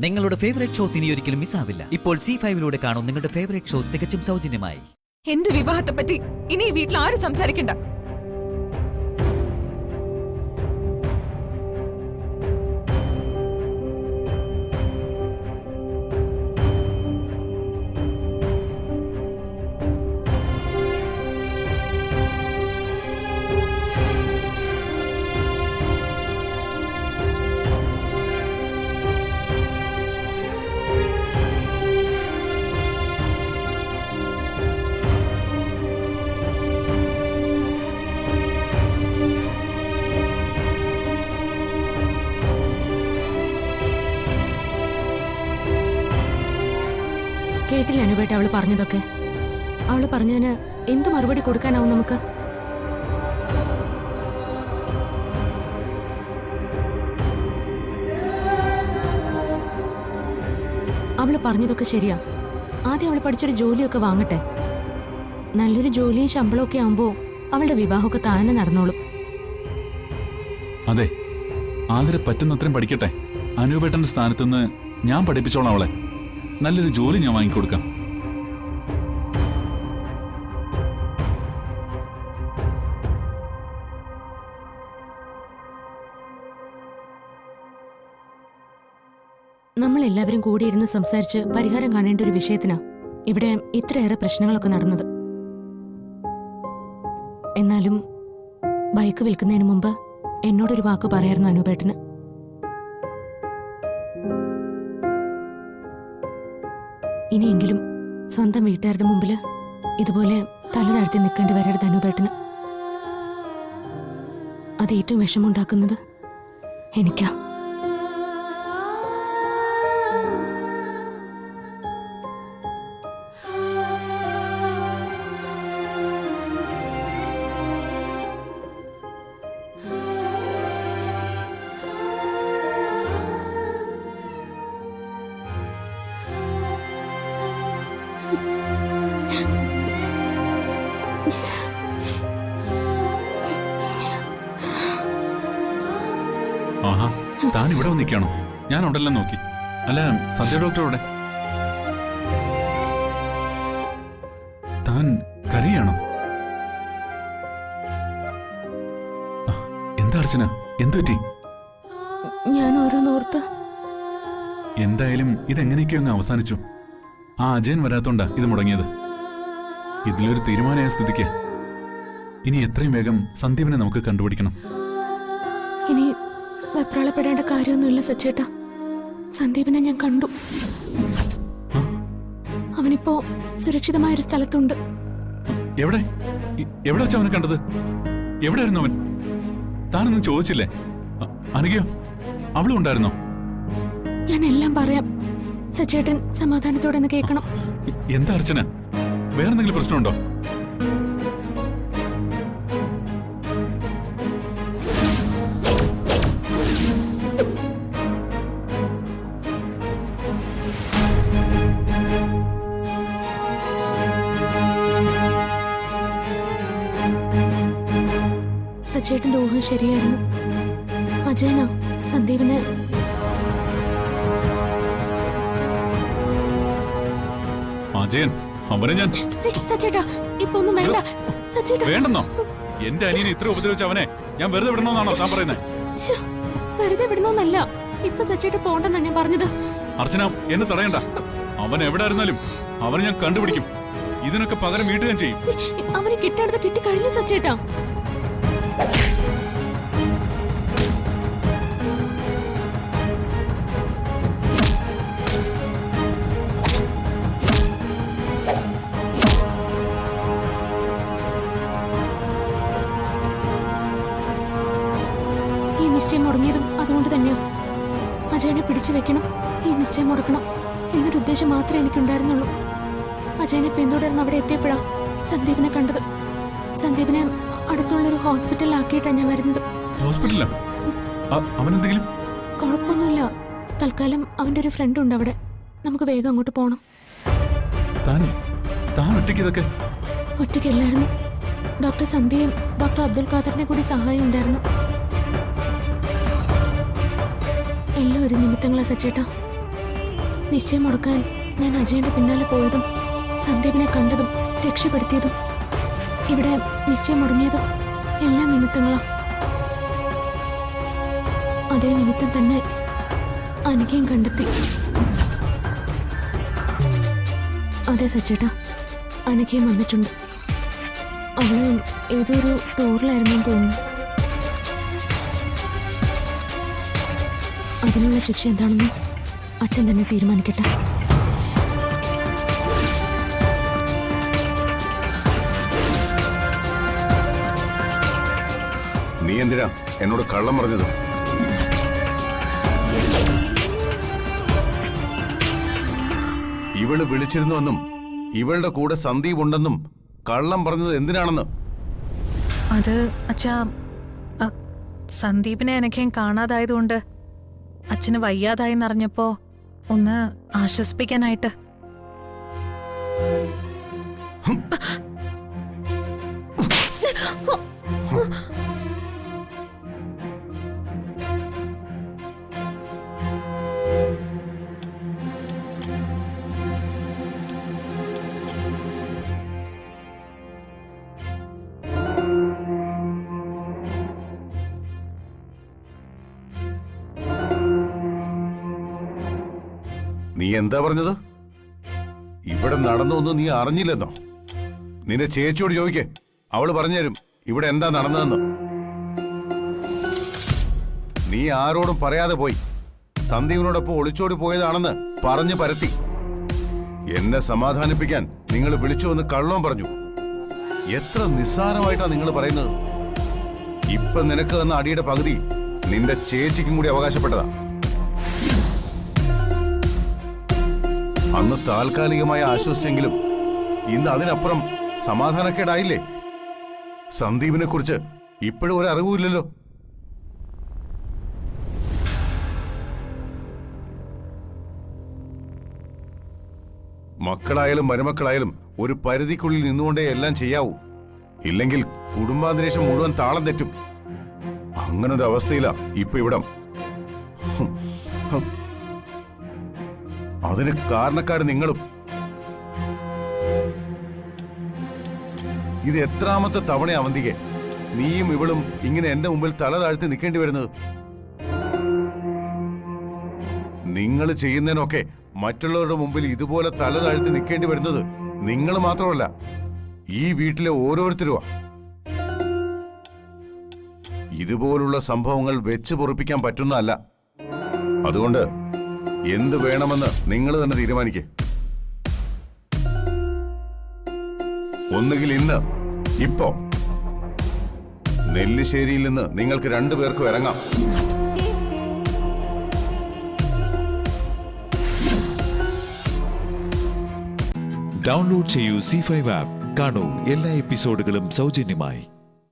നിങ്ങളുടെ favourite shows ഇനി ഒരിക്കലും മിസ്സാവില്ല. ഇപ്പോൾ C5 കാണും നിങ്ങളുടെ ഫേവറേറ്റ് ഷോ തികച്ചും സൗജന്യമായി. എന്റെ വിവാഹത്തെ പറ്റി ഇനി ഈ വീട്ടിൽ ആരും സംസാരിക്കണ്ട. കേട്ടില്ല അനുപേട്ട അവള് പറഞ്ഞതൊക്കെ. അവള് പറഞ്ഞതിന് എന്ത് മറുപടി കൊടുക്കാനാവും നമുക്ക്? അവള് പറഞ്ഞതൊക്കെ ശരിയാ. ആദ്യം അവള് പഠിച്ചൊരു ജോലിയൊക്കെ വാങ്ങട്ടെ. നല്ലൊരു ജോലിയും ശമ്പളമൊക്കെ ആവുമ്പോ അവളുടെ വിവാഹമൊക്കെ താനെ നടന്നോളും. അതെ, ആതിര പറ്റുന്നത്രയും പഠിക്കട്ടെ. അനുപേട്ടന്റെ സ്ഥാനത്തുനിന്ന് ഞാൻ പഠിപ്പിച്ചോളാം അവളെ. നല്ലൊരു ജോലി ഞാൻ വാങ്ങിക്കൊടുക്കാം. നമ്മളെല്ലാവരും കൂടിയിരുന്ന് സംസാരിച്ച് പരിഹാരം കാണേണ്ട ഒരു വിഷയത്തിനാ ഇവിടെ ഇത്രയേറെ പ്രശ്നങ്ങളൊക്കെ നടന്നത്. എന്നാലും ബൈക്ക് വിൽക്കുന്നതിന് മുമ്പ് എന്നോടൊരു വാക്ക് പറയായിരുന്നു അനുപേട്ടന്. ഇനിയെങ്കിലും സ്വന്തം വീട്ടുകാരുടെ മുമ്പില് ഇതുപോലെ തല താഴ്ത്തി നിൽക്കേണ്ടി വരരുത് അനുപേട്ടന്. അത് ഏറ്റവും വിഷമമുണ്ടാക്കുന്നത് എനിക്കാ. ആഹാ, താൻ ഇവിടെ വന്നിരിക്കണോ? ഞാൻ ഉണ്ടല്ലോ നോക്കി. അല്ല, സന്ധ്യ ഡോക്ടർ ഇവിടെ? താൻ കരയാണോ? എന്താ അർച്ചന, എന്തു പറ്റി? ഞാൻ ഓരോന്നോർത്ത്. എന്തായാലും ഇതെങ്ങനെയൊക്കെയോ അങ്ങ് അവസാനിച്ചു. ആ അജയൻ വരാത്തോണ്ടാ ഇത് മുടങ്ങിയത്. ഇതിലൊരു തീരുമാനമായ സ്ഥിതിക്ക് ഇനി എത്രയും വേഗം സന്ദീപിനെ നമുക്ക് കണ്ടുപിടിക്കണം. ഇനി വെപ്രാളപ്പെടേണ്ട കാര്യമൊന്നുമില്ല സച്ചേട്ടാ. സന്ദീപിനെ ഞാൻ കണ്ടു. അവനിപ്പോ സുരക്ഷിതമായൊരു സ്ഥലത്തുണ്ട്. എവിടെ എവിടെ വെച്ചാ അവനെ കണ്ടത്? എവിടെയായിരുന്നു അവൻ? താനൊന്നും ചോദിച്ചില്ലേ? അനഘയോ, അവളും ഉണ്ടായിരുന്നോ? ഞാൻ എല്ലാം പറയാം. സച്ചേട്ടൻ സമാധാനത്തോടെ ഒന്ന് കേൾക്കണം. എന്താ അർച്ചന, വേറെന്തെങ്കിലും പ്രശ്നമുണ്ടോ? സച്ചേട്ടന്റെ ഊഹം ശരിയായിരുന്നു. അജയനാ സന്ദീപിനെ. അജയൻ, അവനെ ഞാൻ... സച്ചേട്ടാ, ഇപ്പൊ ഒന്നും വേണ്ട. സച്ചേട്ടാ, വേണ്ടെന്നോ? എന്റെ അനിയനെ ഇത്ര ഉപദ്രവിച്ച അവനെ ഞാൻ വെറുതെ വിടണമെന്നാണോ താൻ പറയുന്നത്? വെറുതെ വിടണമെന്നല്ല, ഇപ്പൊ സച്ചേട്ട പോണ്ടെന്നാ ഞാൻ പറഞ്ഞത്. അർച്ചന, എന്നെ തടയണ്ട. അവൻ എവിടെ ആയിരുന്നാലും അവനെ ഞാൻ കണ്ടുപിടിക്കും. ഇതിനൊക്കെ പകരം വീട്ടുക ഞാൻ ചെയ്യും. അവന് കിട്ടേണ്ടത് കിട്ടിക്കഴിഞ്ഞു സച്ചേട്ടാ. ഈ നിശ്ചയം മുടങ്ങിയതും അതുകൊണ്ട് തന്നെയാ. അജയനെ പിടിച്ചു വെക്കണം, ഈ നിശ്ചയം മുടക്കണം എന്നൊരു ഉദ്ദേശം മാത്രമേ എനിക്കുണ്ടായിരുന്നുള്ളൂ. അജയനെ പിന്തുടർന്ന് അവിടെ എത്തിയപ്പോഴാ സന്ദീപിനെ കണ്ടത്. സന്ദീപിനെ അടുത്തുള്ളൊരു ഹോസ്പിറ്റലിലാക്കിയിട്ടാണ് ഞാൻ വരുന്നത്. ഹോസ്പിറ്റലിലോ? അവനെന്തെങ്കിലും? കുഴപ്പമൊന്നുമില്ല. തൽക്കാലം അവന്റെ ഒരു ഫ്രണ്ട് ഉണ്ട് അവിടെ. നമുക്ക് വേഗം അങ്ങോട്ട് പോണം. ഒറ്റയ്ക്കല്ലായിരുന്നു. ഡോക്ടർ സന്ധ്യയും ഡോക്ടർ അബ്ദുൽ ഖാദറിനെ കൂടി സഹായം ഉണ്ടായിരുന്നു. എല്ലാം ഒരു നിമിത്തങ്ങളാ സച്ചേട്ടാ. നിശ്ചയം മുടക്കാൻ ഞാൻ അജയന്റെ പിന്നാലെ പോയതും സന്ദീപിനെ കണ്ടതും രക്ഷപ്പെടുത്തിയതും ഇവിടെ നിശ്ചയം മുടങ്ങിയതും എല്ലാം നിമിത്തങ്ങളാ. അതേ നിമിത്തം തന്നെ അനഘയും കണ്ടെത്തി. അതെ സച്ചേട്ടാ, അനഘയും വന്നിട്ടുണ്ട്. അവള് ഏതൊരു ടൂറിലായിരുന്നെന്ന് തോന്നുന്നു. അതിനുള്ള ശിക്ഷ എന്താണെന്ന് അച്ഛൻ തന്നെ തീരുമാനിക്കട്ടെ. നീ എന്തിനാ എന്നോട് കള്ളം പറഞ്ഞത്? ഇവള് വിളിച്ചിരുന്നുവെന്നും ഇവളുടെ കൂടെ സന്ദീപ് ഉണ്ടെന്നും കള്ളം പറഞ്ഞത് എന്തിനാണെന്ന്? അത് അച്ഛാ, സന്ദീപിനെ എനിക്കും കാണാതായതുകൊണ്ട് അച്ഛന് വയ്യാതായെന്നറിഞ്ഞപ്പോ ഒന്ന് ആശ്വസിപ്പിക്കാനായിട്ട്. നീ എന്താ പറഞ്ഞത്? ഇവിടെ നടന്നൊന്നും നീ അറിഞ്ഞില്ലെന്നോ? നിന്റെ ചേച്ചിയോട് ചോദിക്കേ, അവള് പറഞ്ഞുതരും ഇവിടെ എന്താ നടന്നതെന്ന്. നീ ആരോടും പറയാതെ പോയി സന്ദീപിനോടൊപ്പം ഒളിച്ചോടി പോയതാണെന്ന് പറഞ്ഞു പരത്തി. എന്നെ സമാധാനിപ്പിക്കാൻ നിങ്ങൾ വിളിച്ചു വന്ന് കള്ളവും പറഞ്ഞു. എത്ര നിസ്സാരമായിട്ടാ നിങ്ങൾ പറയുന്നത്? ഇപ്പൊ നിനക്ക് തന്ന അടിയുടെ പകുതി നിന്റെ ചേച്ചിക്കും കൂടി അവകാശപ്പെട്ടതാ. അന്ന് താൽക്കാലികമായ ആശ്വസിച്ചെങ്കിലും ഇന്ന് അതിനപ്പുറം സമാധാനക്കേടായില്ലേ? സന്ദീപിനെ കുറിച്ച് ഇപ്പോഴും ഒരു അറിവുമില്ലല്ലോ. മക്കളായാലും മരുമക്കളായാലും ഒരു പരിധിക്കുള്ളിൽ നിന്നുകൊണ്ടേ എല്ലാം ചെയ്യാവൂ. ഇല്ലെങ്കിൽ കുടുംബാന്തരീക്ഷം മുഴുവൻ താളം തെറ്റും. അങ്ങനൊരു അവസ്ഥയിലാ ഇപ്പൊ ഇവിടം. അതിന് കാരണക്കാര് നിങ്ങളും. ഇത് എത്രാമത്തെ തവണ അവന്തികെ നീയും ഇവളും ഇങ്ങനെ എന്റെ മുമ്പിൽ തല താഴ്ത്തി നിൽക്കേണ്ടി വരുന്നത്? നിങ്ങൾ ചെയ്യുന്നതിനൊക്കെ മറ്റുള്ളവരുടെ മുമ്പിൽ ഇതുപോലെ തല താഴ്ത്തി നിൽക്കേണ്ടി വരുന്നത് നിങ്ങൾ മാത്രമല്ല, ഈ വീട്ടിലെ ഓരോരുത്തരുമാ. ഇതുപോലുള്ള സംഭവങ്ങൾ വെച്ച് പൊറിപ്പിക്കാൻ പറ്റുന്നതല്ല. അതുകൊണ്ട് എന്ത് വേണമെന്ന് നിങ്ങൾ തന്നെ തീരുമാനിക്കേ. ഒന്നുകിൽ ഇന്ന്, ഇപ്പോ നെല്ലിശ്ശേരിയിൽ നിന്ന് നിങ്ങൾക്ക് രണ്ടുപേർക്കും ഇറങ്ങാം. ഡൗൺലോഡ് ചെയ്യൂ C5 ആപ്പ്. കാണൂ എല്ലാ എപ്പിസോഡുകളും സൗജന്യമായി.